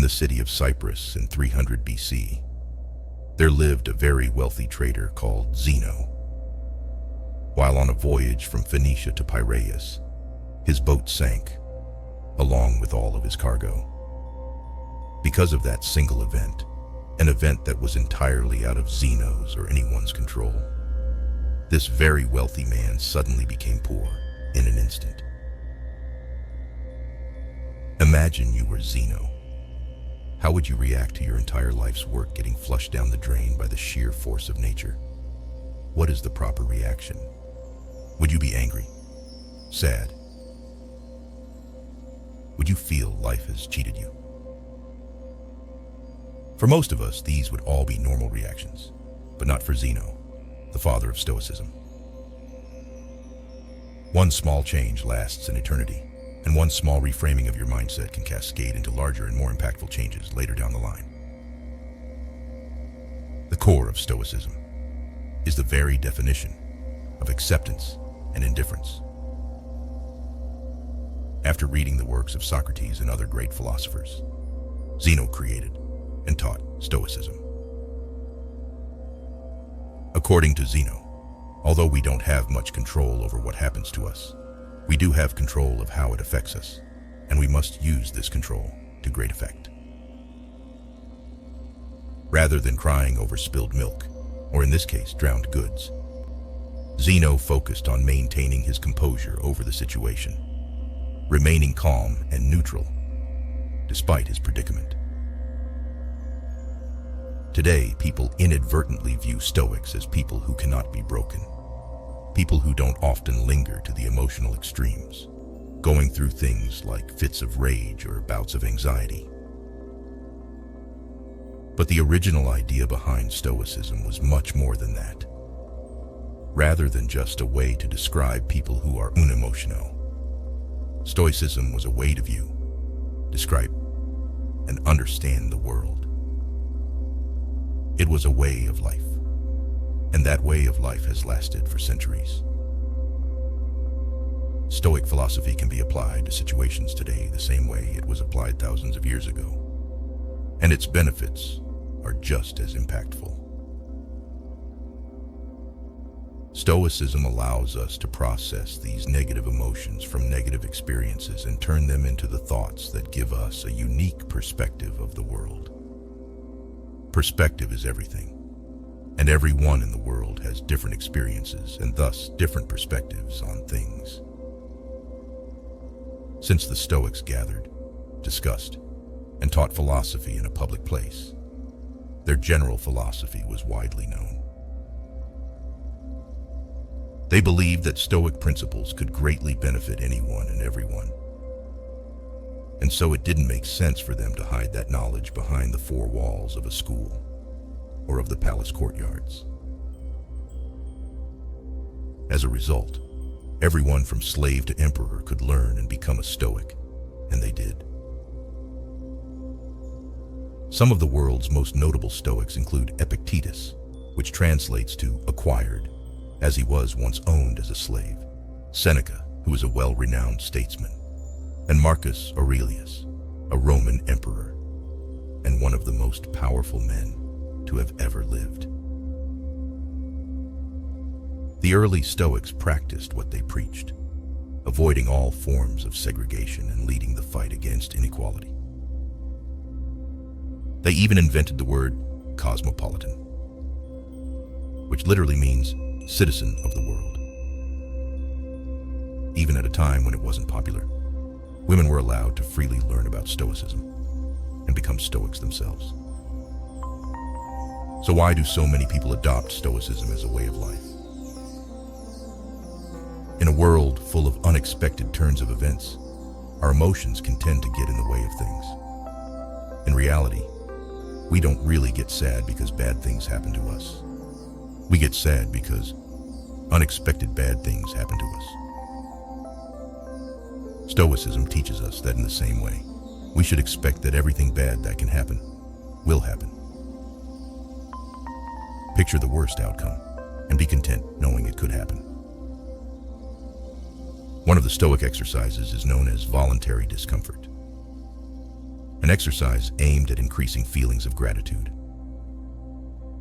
the city of Cyprus in 300 BC, there lived a very wealthy trader called Zeno. While on a voyage from Phoenicia to Piraeus, his boat sank, along with all of his cargo. Because of that single event, an event that was entirely out of Zeno's or anyone's control, this very wealthy man suddenly became poor in an instant. Imagine you were Zeno. How would you react to your entire life's work getting flushed down the drain by the sheer force of nature? What is the proper reaction? Would you be angry? Sad? Would you feel life has cheated you? For most of us, these would all be normal reactions, but not for Zeno, the father of Stoicism. One small change lasts an eternity, and one small reframing of your mindset can cascade into larger and more impactful changes later down the line. The core of Stoicism is the very definition of acceptance and indifference. After reading the works of Socrates and other great philosophers, Zeno created and taught Stoicism. According to Zeno, although we don't have much control over what happens to us, we do have control of how it affects us, and we must use this control to great effect. Rather than crying over spilled milk, or in this case, drowned goods, Zeno focused on maintaining his composure over the situation, remaining calm and neutral despite his predicament. Today, people inadvertently view Stoics as people who cannot be broken, people who don't often linger to the emotional extremes, going through things like fits of rage or bouts of anxiety. But the original idea behind Stoicism was much more than that. Rather than just a way to describe people who are unemotional, Stoicism was a way to view, describe, and understand the world. It was a way of life, and that way of life has lasted for centuries. Stoic philosophy can be applied to situations today the same way it was applied thousands of years ago, and its benefits are just as impactful. Stoicism allows us to process these negative emotions from negative experiences and turn them into the thoughts that give us a unique perspective of the world. Perspective is everything, and everyone in the world has different experiences and thus different perspectives on things. Since the Stoics gathered, discussed, and taught philosophy in a public place, their general philosophy was widely known. They believed that Stoic principles could greatly benefit anyone and everyone, and so it didn't make sense for them to hide that knowledge behind the four walls of a school or of the palace courtyards. As a result, everyone from slave to emperor could learn and become a Stoic, and they did. Some of the world's most notable Stoics include Epictetus, which translates to acquired, as he was once owned as a slave, Seneca, who was a well-renowned statesman, and Marcus Aurelius, a Roman emperor, and one of the most powerful men to have ever lived. The early Stoics practiced what they preached, avoiding all forms of segregation and leading the fight against inequality. They even invented the word cosmopolitan, which literally means citizen of the world. Even at a time when it wasn't popular, women were allowed to freely learn about Stoicism and become Stoics themselves. So why do so many people adopt Stoicism as a way of life? In a world full of unexpected turns of events, our emotions can tend to get in the way of things. In reality, we don't really get sad because bad things happen to us. We get sad because unexpected bad things happen to us. Stoicism teaches us that in the same way, we should expect that everything bad that can happen will happen. Picture the worst outcome and be content knowing it could happen. One of the Stoic exercises is known as voluntary discomfort. an exercise aimed at increasing feelings of gratitude.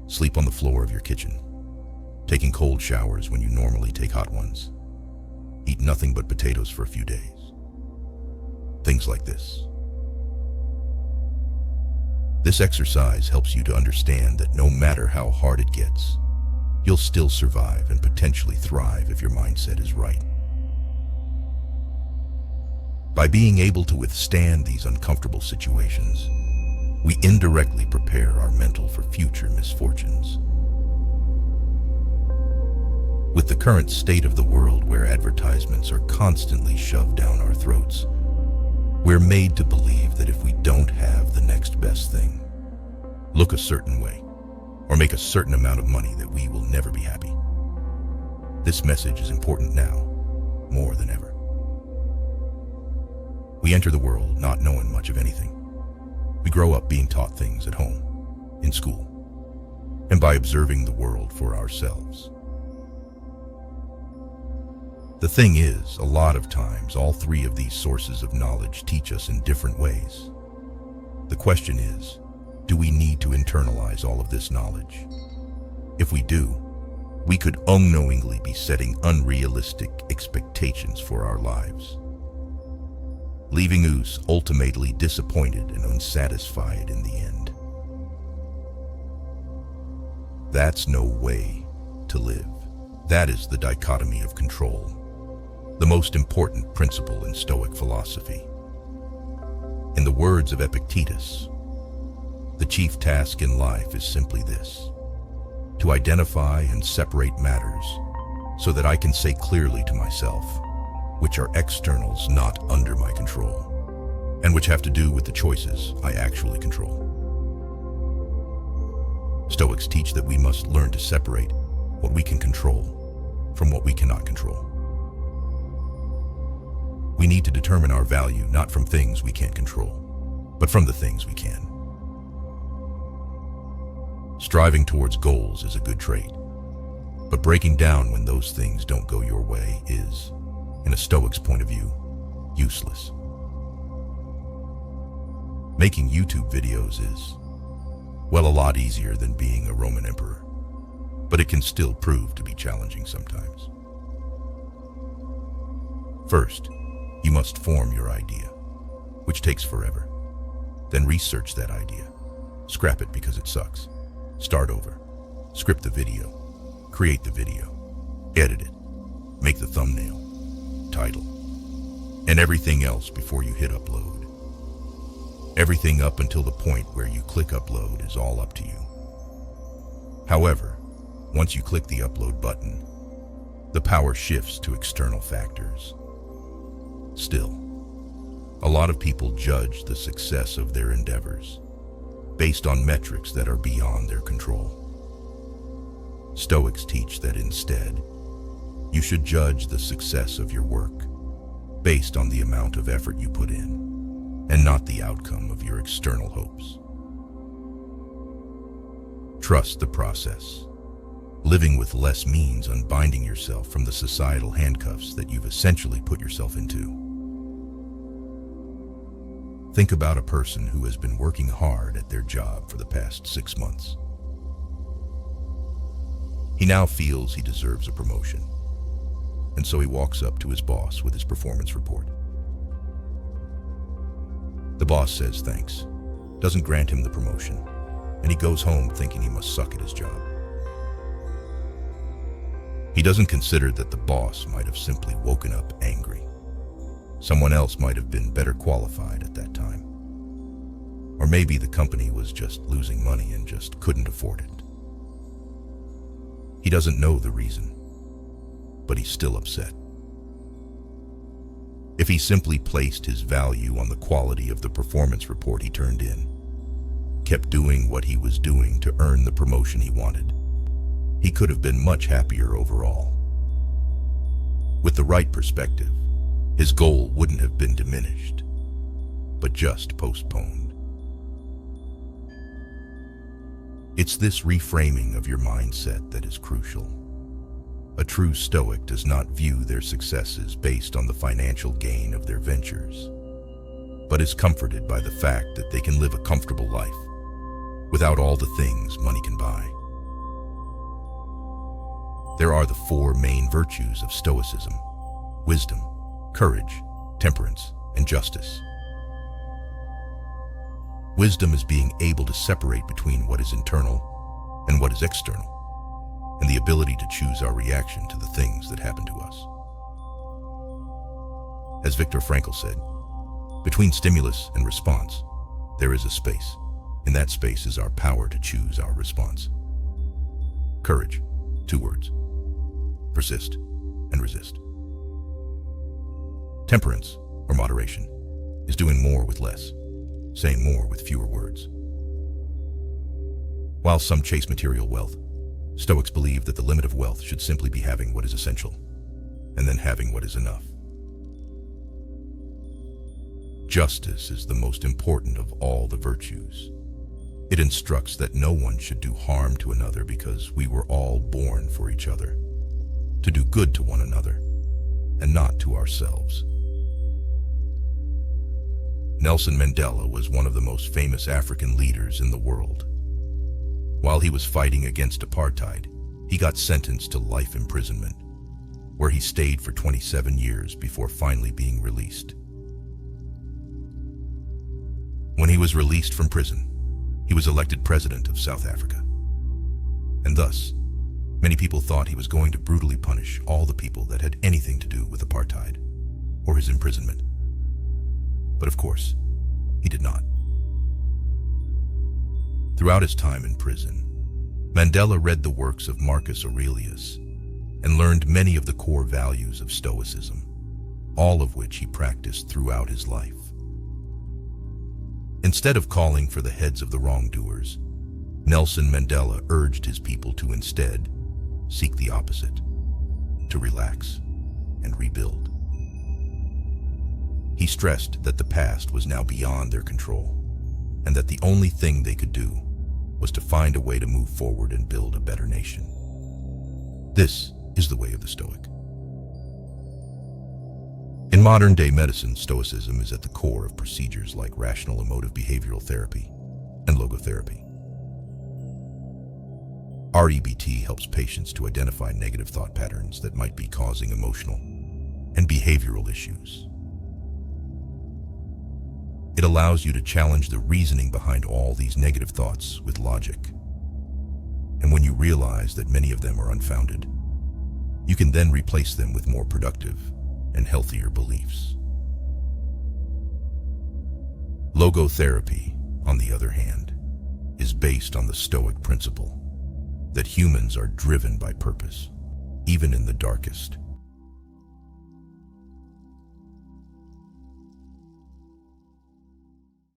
Sleep on the floor of your kitchen, taking cold showers when you normally take hot ones. Eat nothing but potatoes for a few days. Things like this. This exercise helps you to understand that no matter how hard it gets, you'll still survive and potentially thrive if your mindset is right. By being able to withstand these uncomfortable situations, we indirectly prepare our mental for future misfortunes. With the current state of the world where advertisements are constantly shoved down our throats, we're made to believe that if we don't have the next best thing, look a certain way, or make a certain amount of money, that we will never be happy. This message is important now, more than ever. We enter the world not knowing much of anything. We grow up being taught things at home, in school, and by observing the world for ourselves. The thing is, a lot of times, all three of these sources of knowledge teach us in different ways. The question is, do we need to internalize all of this knowledge? If we do, we could unknowingly be setting unrealistic expectations for our lives, leaving us ultimately disappointed and unsatisfied in the end. That's no way to live. That is the dichotomy of control, the most important principle in Stoic philosophy. In the words of Epictetus, the chief task in life is simply this: to identify and separate matters so that I can say clearly to myself, which are externals not under my control, and which have to do with the choices I actually control. Stoics teach that we must learn to separate what we can control from what we cannot control. We need to determine our value not from things we can't control, but from the things we can. Striving towards goals is a good trait, but breaking down when those things don't go your way is, in a Stoic's point of view, useless. Making YouTube videos is, well, a lot easier than being a Roman emperor, but it can still prove to be challenging sometimes. First, you must form your idea, which takes forever. Then research that idea. Scrap it because it sucks. Start over. Script the video. Create the video. Edit it. Make the thumbnail, title, and everything else before you hit upload. Everything up until the point where you click upload is all up to you. However, once you click the upload button, the power shifts to external factors. Still, a lot of people judge the success of their endeavors based on metrics that are beyond their control. Stoics teach that instead, you should judge the success of your work based on the amount of effort you put in, and not the outcome of your external hopes. Trust the process. Living with less means unbinding yourself from the societal handcuffs that you've essentially put yourself into. Think about a person who has been working hard at their job for the past 6 months. He now feels he deserves a promotion, and so he walks up to his boss with his performance report. The boss says thanks, doesn't grant him the promotion, and he goes home thinking he must suck at his job. He doesn't consider that the boss might have simply woken up angry. Someone else might have been better qualified at that time. Or maybe the company was just losing money and just couldn't afford it. He doesn't know the reason, but he's still upset. If he simply placed his value on the quality of the performance report he turned in, kept doing what he was doing to earn the promotion he wanted, he could have been much happier overall. With the right perspective, his goal wouldn't have been diminished, but just postponed. It's this reframing of your mindset that is crucial. A true Stoic does not view their successes based on the financial gain of their ventures, but is comforted by the fact that they can live a comfortable life without all the things money can buy. There are the four main virtues of Stoicism: wisdom, courage, temperance, and justice. Wisdom is being able to separate between what is internal and what is external, and the ability to choose our reaction to the things that happen to us. As Viktor Frankl said, between stimulus and response, there is a space. In that space is our power to choose our response. Courage, 2 words: persist and resist. Temperance, or moderation, is doing more with less, saying more with fewer words. While some chase material wealth, Stoics believe that the limit of wealth should simply be having what is essential, and then having what is enough. Justice is the most important of all the virtues. It instructs that no one should do harm to another because we were all born for each other, to do good to one another, and not to ourselves. Nelson Mandela was one of the most famous African leaders in the world. While he was fighting against apartheid, he got sentenced to life imprisonment, where he stayed for 27 years before finally being released. When he was released from prison, he was elected president of South Africa. And thus, many people thought he was going to brutally punish all the people that had anything to do with apartheid or his imprisonment. But of course, he did not. Throughout his time in prison, Mandela read the works of Marcus Aurelius and learned many of the core values of Stoicism, all of which he practiced throughout his life. Instead of calling for the heads of the wrongdoers, Nelson Mandela urged his people to instead seek the opposite, to relax and rebuild. He stressed that the past was now beyond their control, and that the only thing they could do was to find a way to move forward and build a better nation. This is the way of the Stoic. In modern-day medicine, Stoicism is at the core of procedures like rational emotive behavioral therapy and logotherapy. REBT helps patients to identify negative thought patterns that might be causing emotional and behavioral issues. It allows you to challenge the reasoning behind all these negative thoughts with logic. And when you realize that many of them are unfounded, you can then replace them with more productive and healthier beliefs. Logotherapy, on the other hand, is based on the Stoic principle that humans are driven by purpose, even in the darkest